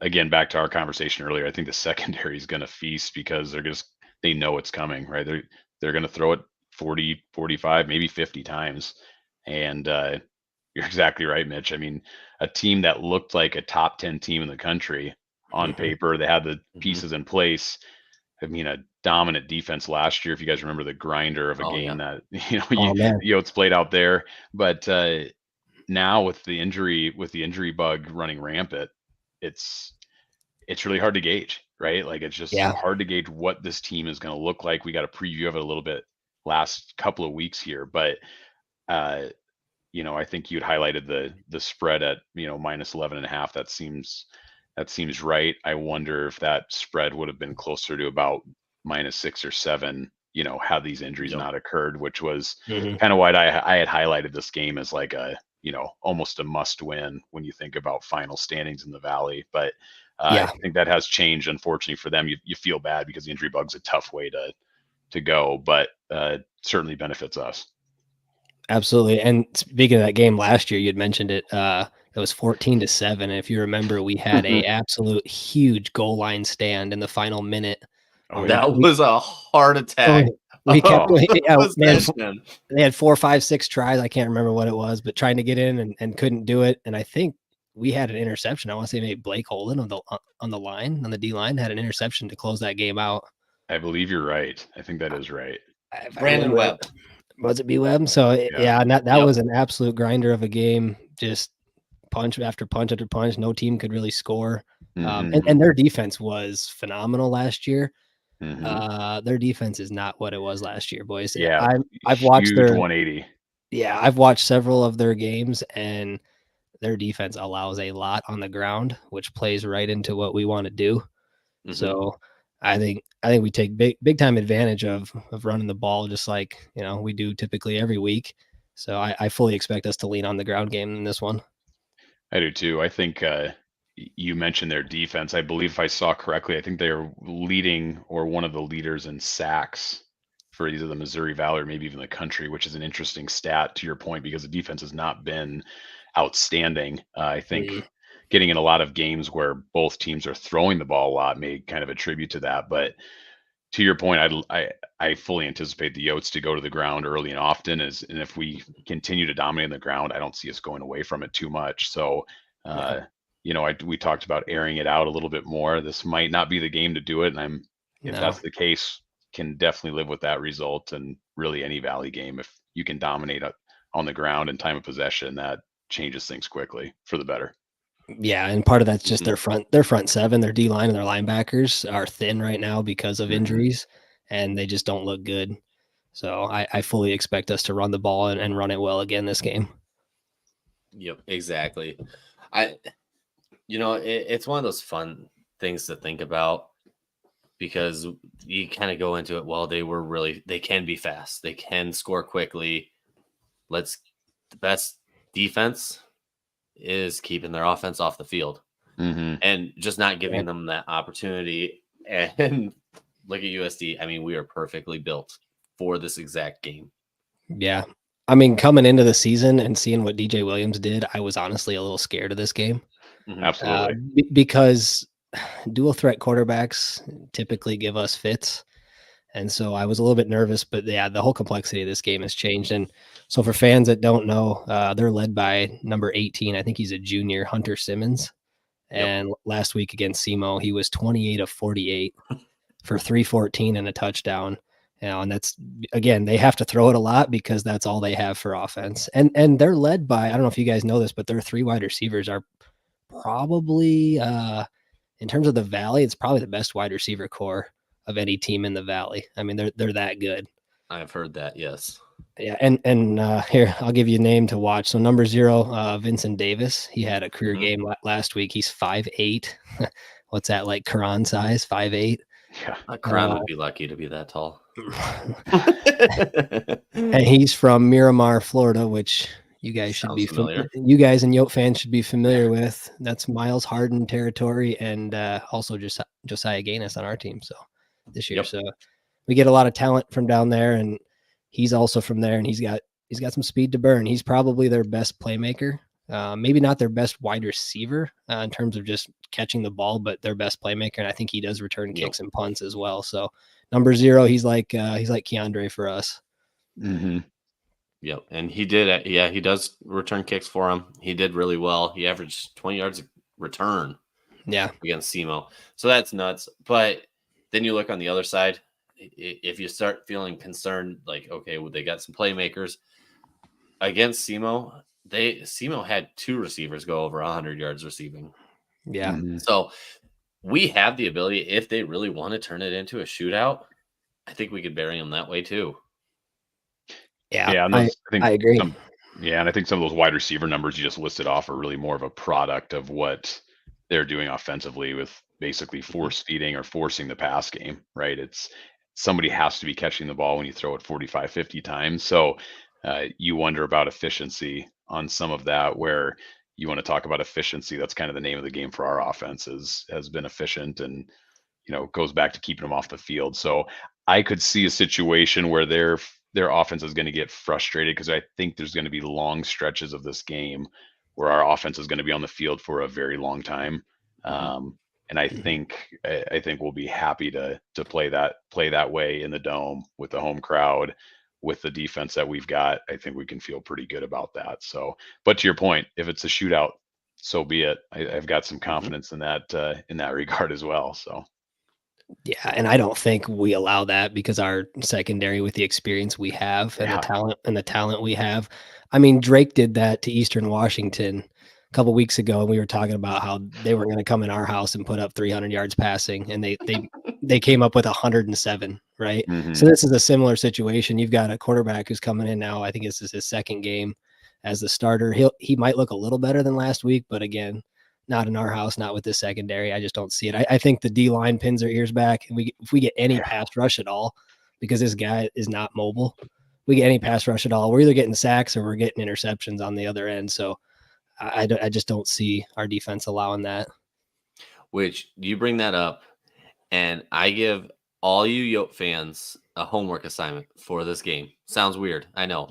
again, back to our conversation earlier, I think the secondary is going to feast because they know it's coming, right? They're going to throw it 40, 45, maybe 50 times, and You're exactly right, Mitch. I mean, a team that looked like a top 10 team in the country on Mhm. paper, they had the Mhm. pieces in place. I mean, a dominant defense last year. If you guys remember the grinder of a Oh, game yeah. that Oh man, Yotes played out there, but now with the injury bug running rampant, it's really hard to gauge, right? Like it's just yeah, hard to gauge what this team is going to look like. We got a preview of it a little bit last couple of weeks here, but uh, I think you'd highlighted the spread at minus 11.5. That seems right. I wonder if that spread would have been closer to about minus 6 or 7, had these injuries Yep. not occurred, which was Mhm. kind of why I had highlighted this game as like a almost a must win when you think about final standings in the Valley. But yeah. I think that has changed. Unfortunately for them, you feel bad because the injury bug's a tough way to go, but certainly benefits us. Absolutely. And speaking of that game last year, you'd mentioned it. It was 14-7. And if you remember, we had a absolute huge goal line stand in the final minute. Oh, That yeah. was a heart attack. We kept Oh. yeah, man, Possession. they had 4, 5, 6 tries. I can't remember what it was, but trying to get in and couldn't do it. And I think we had an interception. I want to say maybe Blake Holden on the line, on the D line, had an interception to close that game out. I believe you're right. I think that is right. If I Brandon remember Webb. Was it B Webb? So Yeah. yeah, and that Yep. was an absolute grinder of a game. Just punch after punch after punch. No team could really score. Mhm. And their defense was phenomenal last year. Mhm. Their defense is not what it was last year, boys. Yeah, I've watched huge 180. I've watched several of their games, and their defense allows a lot on the ground, which plays right into what we want to do. Mhm. So I think we take big time advantage of running the ball, just like we do typically every week. So I fully expect us to lean on the ground game in this one. I do too. I think you mentioned their defense. I believe if I saw correctly, I think they're leading or one of the leaders in sacks for either the Missouri Valley or maybe even the country, which is an interesting stat to your point because the defense has not been outstanding. I think getting in a lot of games where both teams are throwing the ball a lot may kind of attribute to that. But to your point, I fully anticipate the Yotes to go to the ground early and often, and if we continue to dominate the ground, I don't see us going away from it too much. So, we talked about airing it out a little bit more. This might not be the game to do it, and if that's the case, can definitely live with that result. And really, any Valley game, if you can dominate on the ground and time of possession, that changes things quickly for the better. Yeah, and part of that's just their front seven, their D line and their linebackers are thin right now because of injuries, and they just don't look good. So I fully expect us to run the ball and run it well again this game. Yep, exactly. It's one of those fun things to think about because you kind of go into it. Well, they can be fast. They can score quickly. The best defense is keeping their offense off the field and just not giving them that opportunity. And look at USD. I mean, we are perfectly built for this exact game. Yeah. I mean, coming into the season and seeing what DJ Williams did, I was honestly a little scared of this game. Absolutely. Because dual threat quarterbacks typically give us fits. And so I was a little bit nervous, but yeah, the whole complexity of this game has changed. And so for fans that don't know, they're led by number 18. I think he's a junior, Hunter Simmons. And last week against SEMO, he was 28 of 48 for 314 and a touchdown. And that's, again, they have to throw it a lot because that's all they have for offense. And they're led by, I don't know if you guys know this, but their 3 wide receivers are probably, in terms of the Valley, it's probably the best wide receiver core of any team in the Valley. I mean, they're that good. I've heard that, yes. Yeah, and here, I'll give you a name to watch. So number 0, Vincent Davis. He had a career game last week. He's 5'8". What's that, like Karan size, 5'8"? Yeah. Karan would be lucky to be that tall. And he's from Miramar, Florida, which you guys should be familiar. You guys and Yote fans should be familiar with. That's Miles Harden territory, and also just Josiah Gaines on our team. So this year, so we get a lot of talent from down there, and he's also from there, and he's got some speed to burn. He's probably their best playmaker. Maybe not their best wide receiver in terms of just catching the ball, but their best playmaker. And I think he does return kicks and punts as well. So number 0, he's like Keandre for us. Yep, and he did. Yeah, he does return kicks for him. He did really well. He averaged 20 yards a return Yeah. against SIMO, so that's nuts. But then you look on the other side. If you start feeling concerned, like, okay, well, they got some playmakers against SIMO. SIMO had 2 receivers go over 100 yards receiving. Yeah. Mhm. So we have the ability, if they really want to turn it into a shootout, I think we could bury them that way too. Yeah. Yeah, and I think agree. and I think some of those wide receiver numbers you just listed off are really more of a product of what they're doing offensively with basically force feeding or forcing the pass game, right? It's somebody has to be catching the ball when you throw it 45, 50 times. So you wonder about efficiency on some of that, where you want to talk about efficiency. That's kind of the name of the game for our offense has been efficient, and goes back to keeping them off the field. So I could see a situation where their offense is going to get frustrated, because I think there's going to be long stretches of this game where our offense is going to be on the field for a very long time. And I think we'll be happy to play that way in the dome with the home crowd, with the defense that we've got. I think we can feel pretty good about that. So, but to your point, if it's a shootout, so be it. I've got some confidence in that regard as well. So. Yeah, and I don't think we allow that, because our secondary, with the experience we have and the talent we have. I mean, Drake did that to Eastern Washington a couple weeks ago, and we were talking about how they weren't going to come in our house and put up 300 yards passing, and they came up with 107, right? So this is a similar situation. You've got a quarterback who's coming in now. I think this is his second game as the starter. He might look a little better than last week, but again, not in our house, not with this secondary. I just don't see it. I think the D line pins their ears back. And if we get any pass rush at all, because this guy is not mobile, we get any pass rush at all, we're either getting sacks or we're getting interceptions on the other end. So I just don't see our defense allowing that. Which you bring that up, and I give all you Yote fans a homework assignment for this game. Sounds weird, I know,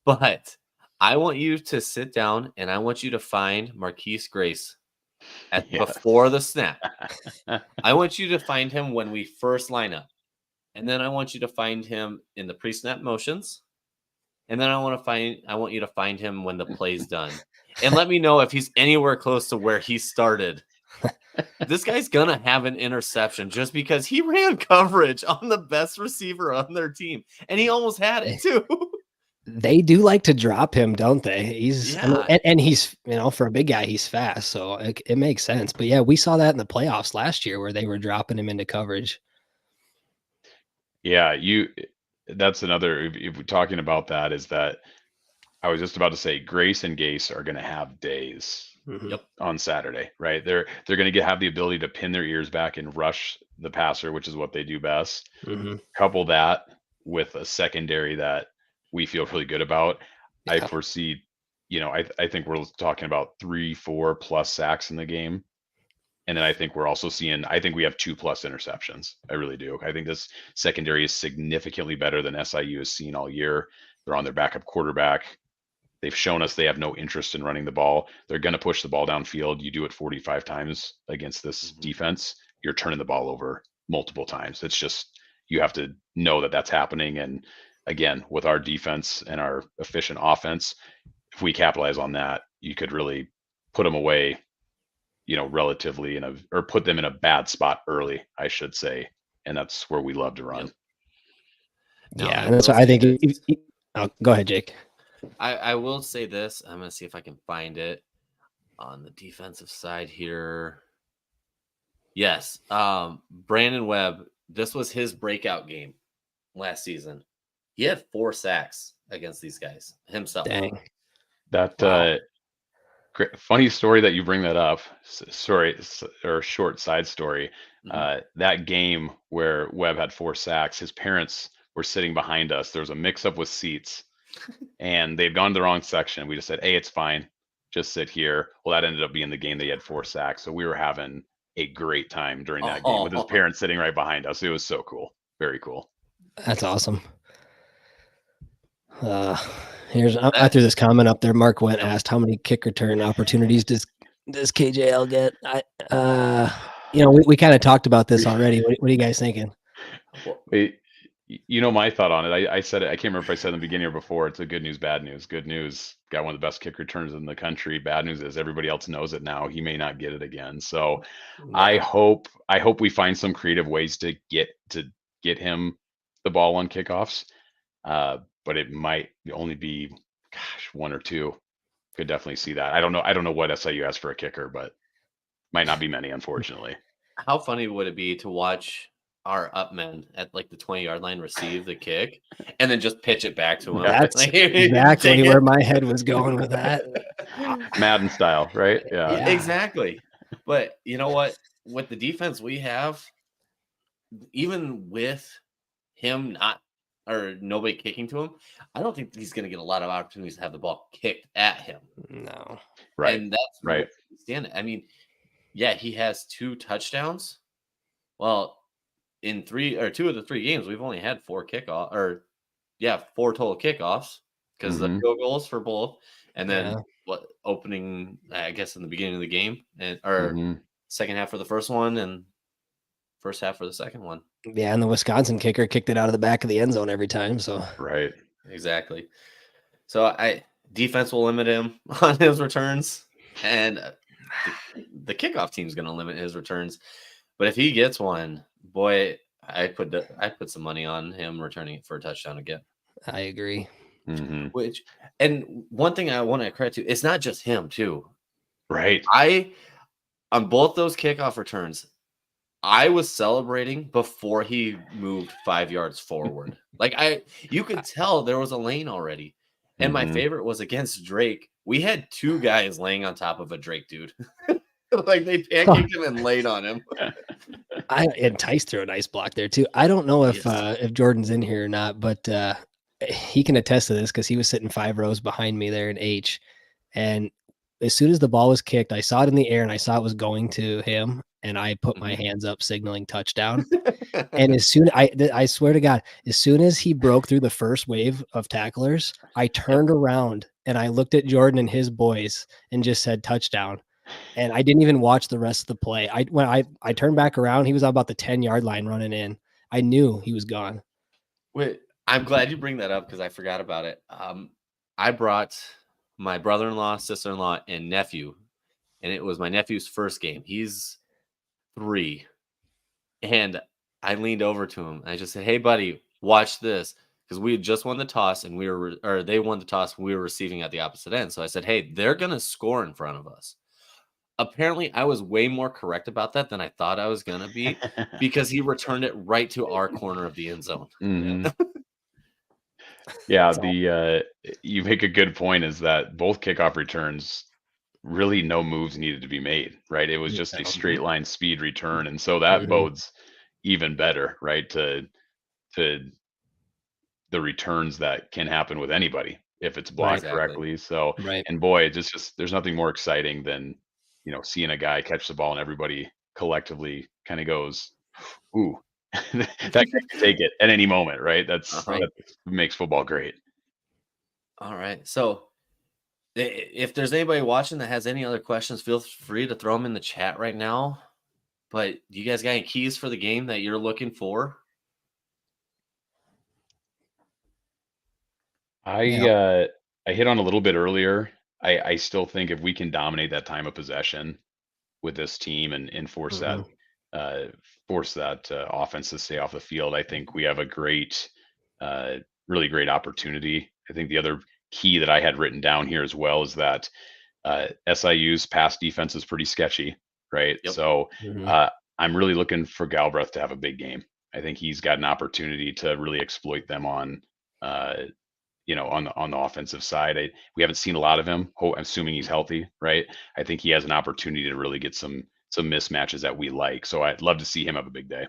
but I want you to sit down and I want you to find Marquise Grace before the snap. I want you to find him when we first line up, and then I want you to find him in the pre-snap motions, and then I want you to find him when the play's done, and let me know if he's anywhere close to where he started. This guy's gonna have an interception just because he ran coverage on the best receiver on their team, and he almost had it too. They do like to drop him, don't they? He's, Yeah. I mean, and he's, for a big guy, he's fast, so it makes sense. But yeah, we saw that in the playoffs last year where they were dropping him into coverage. Yeah, that's another, if we're talking about that, is that I was just about to say Grace and Gase are going to have days on Saturday, right? They're going to have the ability to pin their ears back and rush the passer, which is what they do best. Couple that with a secondary that we feel really good about. I foresee, I think we're talking about 3-4 plus sacks in the game. And then I think we're also seeing, I think we have 2+ interceptions. I really do. I think this secondary is significantly better than SIU has seen all year. They're on their backup quarterback. They've shown us they have no interest in running the ball. They're going to push the ball downfield. You do it 45 times against this defense, you're turning the ball over multiple times. It's just, you have to know that that's happening. And again, with our defense and our efficient offense, if we capitalize on that, you could really put them away, relatively or put them in a bad spot early, I should say. And that's where we love to run. Yeah. And that's why I think, go ahead, Jake. I will say this. I'm going to see if I can find it on the defensive side here. Yes. Brandon Webb, this was his breakout game last season. He had 4 sacks against these guys himself. Dang. That funny story that you bring that up. Sorry, or short side story. That game where Webb had 4 sacks, his parents were sitting behind us. There was a mix-up with seats. And they'd gone to the wrong section. We just said, hey, it's fine. Just sit here. Well, that ended up being the game they had 4 sacks. So we were having a great time during that game with his parents sitting right behind us. It was so cool. Very cool. That's awesome. I threw this comment up there. Mark Went asked, how many kick return opportunities does KJL get? We kind of talked about this already. What are you guys thinking? My thought on it. I said it. I can't remember if I said in the beginning or before. It's a good news, bad news. Good news, got one of the best kick returns in the country. Bad news is everybody else knows it now. He may not get it again. So I Yeah. hope we find some creative ways to get him the ball on kickoffs. But it might only be, gosh, one or two. Could definitely see that. I don't know. I don't know what SIU has for a kicker, but might not be many, unfortunately. How funny would it be to watch our up men at like the 20-yard line receive the kick and then just pitch it back to him? That's Like, exactly take where it. my head was going with that. Madden style, right? Yeah. Yeah. Exactly. But you know what? With the defense we have, even with him not or nobody kicking to him, I don't think he's going to get a lot of opportunities to have the ball kicked at him. No. Right. And that's Right. stand. I mean, yeah, he has 2 touchdowns. Well, in 2 of the 3 games, we've only had 4 total kickoffs because the Mhm. field goals for both, and then Yeah. opening, I guess, in the beginning of the game, or Mhm. second half for the first one and first half for the second one. Yeah, and the Wisconsin kicker kicked it out of the back of the end zone every time. So Right. Exactly. So defense will limit him on his returns, and the kickoff team's going to limit his returns. But if he gets one, boy, I put some money on him returning it for a touchdown again. I agree. Mhm. And one thing I want to credit to, it's not just him too. Right. On both those kickoff returns, I was celebrating before he moved 5 yards forward. Like you could tell there was a lane already. And my Mhm. favorite was against Drake. We had 2 guys laying on top of a Drake dude. Like they pancaked him and laid on him. And Tice threw a nice block there too. I don't know if Yes. if Jordan's in here or not, but he can attest to this because he was sitting 5 rows behind me there in H. And as soon as the ball was kicked, I saw it in the air and I saw it was going to him, and I put my hands up signaling touchdown. And as soon I swear to God, as soon as he broke through the first wave of tacklers, I turned around and I looked at Jordan and his boys and just said touchdown. And I didn't even watch the rest of the play. When I turned back around, he was about the 10-yard line running in. I knew he was gone. Wait, I'm glad you bring that up because I forgot about it. I brought my brother-in-law, sister-in-law, and nephew, and it was my nephew's first game. He's 3, and I leaned over to him. And I just said, "Hey, buddy, watch this," because we had just won the toss, and they won the toss. And we were receiving at the opposite end. So I said, "Hey, they're gonna score in front of us." Apparently, I was way more correct about that than I thought I was gonna be because he returned it right to our corner of the end zone. Mhm. Yeah, you make a good point is that both kickoff returns, really no moves needed to be made, right? It was just a straight line speed return, and so that Mhm. bodes even better, right? To the returns that can happen with anybody if it's Right. blocked Exactly. correctly. So, Right. and boy, it just there's nothing more exciting than seeing a guy catch the ball and everybody collectively kind of goes, "Ooh, that guy can take it at any moment," right? Uh-huh. That makes football great. All right. So if there's anybody watching that has any other questions, feel free to throw them in the chat right now. But do you guys got any keys for the game that you're looking for? I Yeah. uh I hit on a little bit earlier. I still think if we can dominate that time of possession with this team and Mhm. uh, force that offense to stay off the field, I think we have a uh, really great opportunity. I think the other key that I had written down here as well is that SIU's pass defense is pretty sketchy, right? Yep. So Mhm. uh, I'm really looking for Galbraith to have a big game. I think he's got an opportunity to really exploit them uh, on the offensive side. We haven't seen a lot of him. I'm assuming he's healthy, right? I think he has an opportunity to really get some mismatches that we like. So I'd love to see him have a big day.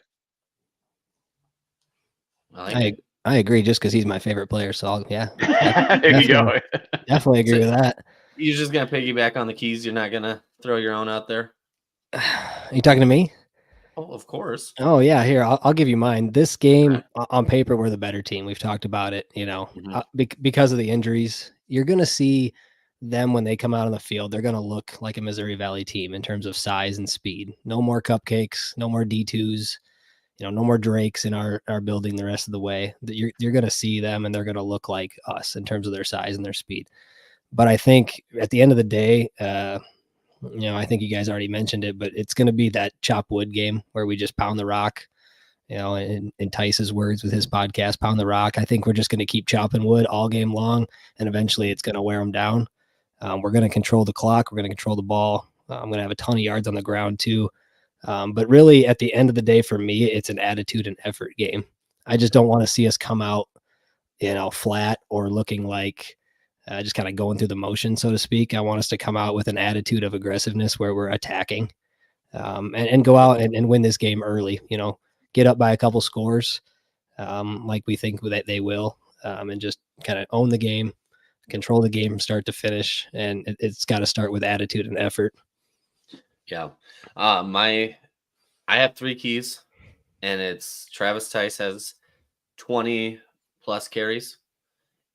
I like I it. I agree just because he's my favorite player. So yeah, There you definitely, go. definitely So agree with that. you're just gonna piggyback on the keys. You're not gonna throw your own out there. Are you talking to me? Oh, of course. Oh yeah, here I'll give you mine. This Okay. game on paper, we're the better team. We've talked about it. Mhm. Because of the injuries, you're gonna see them when they come out on the field. They're gonna look like a Missouri Valley team in terms of size and speed. No more cupcakes. No more D2s. no more Drakes in our building the rest of the way. You're going to see them, and they're going to look like us in terms of their size and their speed. But I think at the end of the day, I think you guys already mentioned it, but it's going to be that chop wood game where we just pound the rock. In Tice's words with his podcast, pound the rock. I think we're just going to keep chopping wood all game long, and eventually it's going to wear them down. We're going to control the clock. We're going to control the ball. I'm going to have a ton of yards on the ground too. But really, at the end of the day, for me, it's an attitude and effort game. I just don't want to see us come out, flat or looking like just kind of going through the motion, so to speak. I want us to come out with an attitude of aggressiveness where we're attacking and go out and win this game early, get up by a couple scores like we think that they will, and just kind of own the game, control the game from start to finish. And it's got to start with attitude and effort. Yeah. I have 3 keys, and it's Travis Tice has 20 plus carries.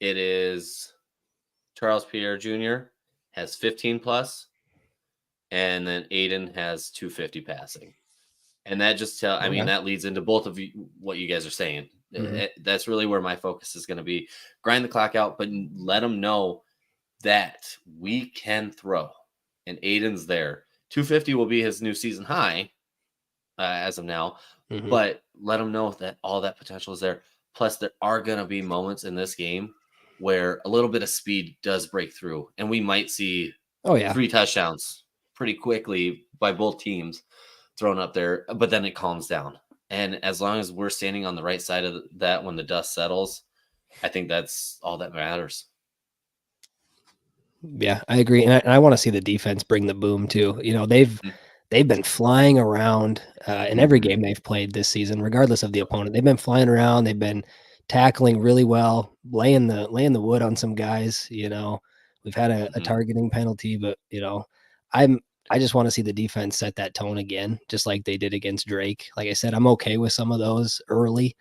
It is Charles Pierre Jr. has 15 plus, and then Aiden has 250 passing. And that just that leads into both of you, what you guys are saying. Mm-hmm. That's really where my focus is going to be. Grind the clock out, but let them know that we can throw, and Aiden's there. 250 will be his new season high as of now, but let them know that all that potential is there. Plus, there are going to be moments in this game where a little bit of speed does break through, and we might see 3 touchdowns pretty quickly by both teams thrown up there, but then it calms down. And as long as we're standing on the right side of that when the dust settles, I think that's all that matters. Yeah, I agree. And I want to see the defense bring the boom too. They've been flying around in every game they've played this season, regardless of the opponent. They've been flying around. They've been tackling really well, laying the wood on some guys. We've had a targeting penalty, but I just want to see the defense set that tone again, just like they did against Drake. Like I said, I'm okay with some of those early.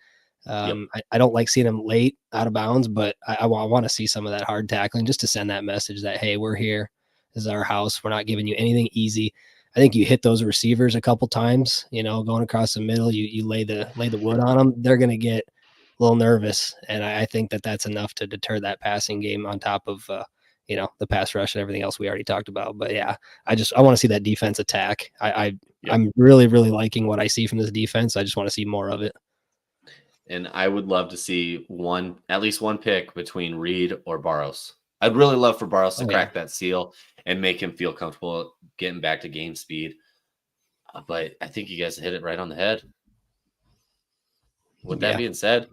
I don't like seeing them late out of bounds, but I want to see some of that hard tackling just to send that message that, hey, we're here. This is our house. We're not giving you anything easy. I think you hit those receivers a couple times, going across the middle, you lay the wood on them. They're going to get a little nervous. And I think that that's enough to deter that passing game on top of, the pass rush and everything else we already talked about. But yeah, I want to see that defense attack. I'm really, really liking what I see from this defense. I just want to see more of it. And I would love to see at least one pick between Reed or Barros. I'd really love for Barros to crack that seal and make him feel comfortable getting back to game speed. But I think you guys hit it right on the head. With that being said,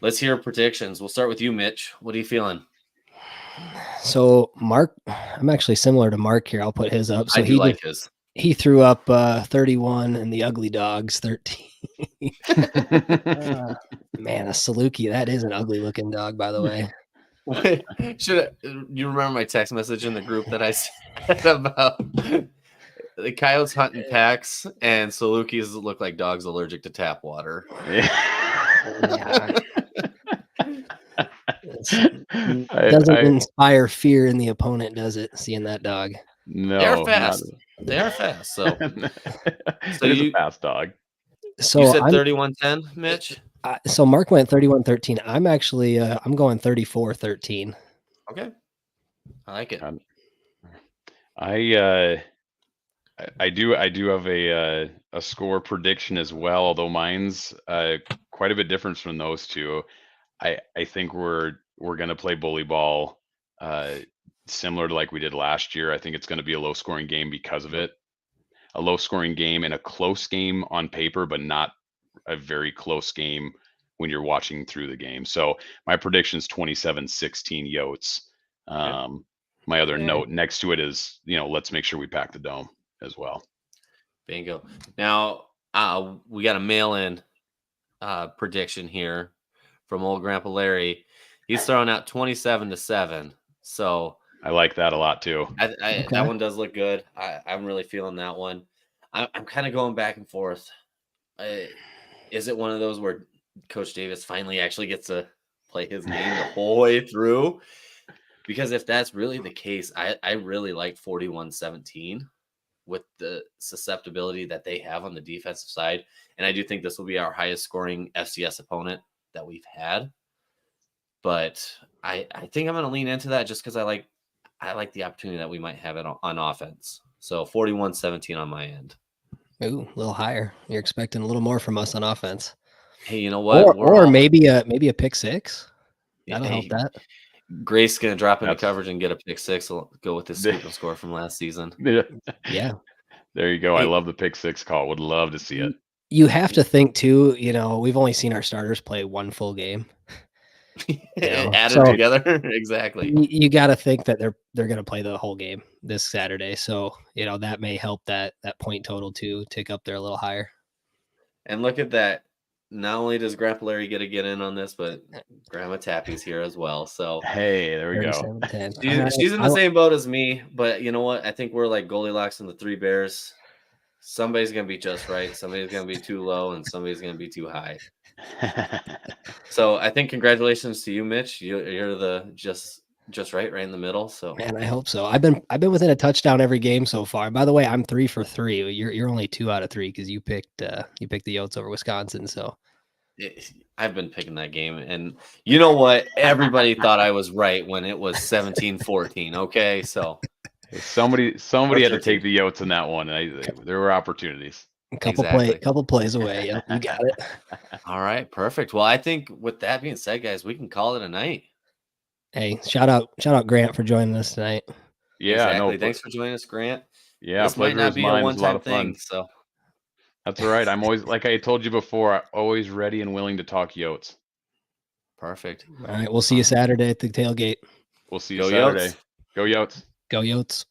let's hear predictions. We'll start with you, Mitch. What are you feeling? So Mark, I'm actually similar to Mark here. I'll put his up. So his. He threw up 31 and the Ugly Dogs 13. Man, a Saluki, that is an ugly looking dog, by the way. Wait, you remember my text message in the group that I said about the coyotes hunting packs and Salukis look like dogs allergic to tap water? Yeah. It doesn't inspire fear in the opponent, does it? Seeing that dog. No, they're fast. They are fast. So you a fast dog. So you said 31-10, Mitch. So Mark went 31-13. I'm actually I'm going 34-13. Okay, I like it. I do have a score prediction as well, although mine's quite a bit different from those two. I think we're gonna play bully ball, similar to like we did last year. I think it's gonna be a low scoring game because of it. A low scoring game and a close game on paper, but not a very close game when you're watching through the game. So my prediction is 27-16 Yotes. My other note next to it is, let's make sure we pack the dome as well. Bingo. Now we got a mail-in prediction here from old Grandpa Larry. He's throwing out 27-7. So I like that a lot too. That one does look good. I'm really feeling that one. I'm kind of going back and forth. Is it one of those where Coach Davis finally actually gets to play his game the whole way through? Because if that's really the case, I really like 41-17. with the susceptibility that they have on the defensive side. And I do think this will be our highest scoring FCS opponent that we've had. But I think I'm going to lean into that just because I like the opportunity that we might have it on offense. So 41-17 on my end. Ooh, a little higher. You're expecting a little more from us on offense. Hey, you know what? Or maybe a pick six. That'll help that. Grace going to drop into coverage and get a pick six. Will go with his scoop and score from last season. Yeah. There you go. Hey, I love the pick six call. Would love to see it. You have to think too, we've only seen our starters play one full game. Added together. Exactly. You got to think that they're going to play the whole game this Saturday. So, that may help that point total to tick up there a little higher. And look at that. Not only does Grandpa Larry get in on this, but Grandma Tappy's here as well. So hey, there we go. She's in the same boat as me, but you know what? I think we're like Goldilocks and the Three Bears. Somebody's gonna be just right, somebody's gonna be too low, and somebody's gonna be too high. So I think congratulations to you, Mitch. You're the just right in the middle. So man, I hope so. I've been within a touchdown every game so far. By the way, I'm 3 for 3. You're only 2 out of 3 because you picked the Yotes over Wisconsin. So I've been picking that game, and you know what? Everybody thought I was right when it was 17-14. Okay, so somebody had to take the Yotes in that one. There were opportunities. Couple plays away. Yep, you got it. All right, perfect. Well, I think with that being said, guys, we can call it a night. Hey, shout out Grant for joining us tonight. Yeah, exactly. Thanks for joining us, Grant. Yeah, this might not be a one-time thing. So that's all right. I'm always, like I told you before, always ready and willing to talk Yotes. Perfect. All right, we'll see you Saturday at the tailgate. We'll see you Saturday. Yotes. Go Yotes. Go Yotes.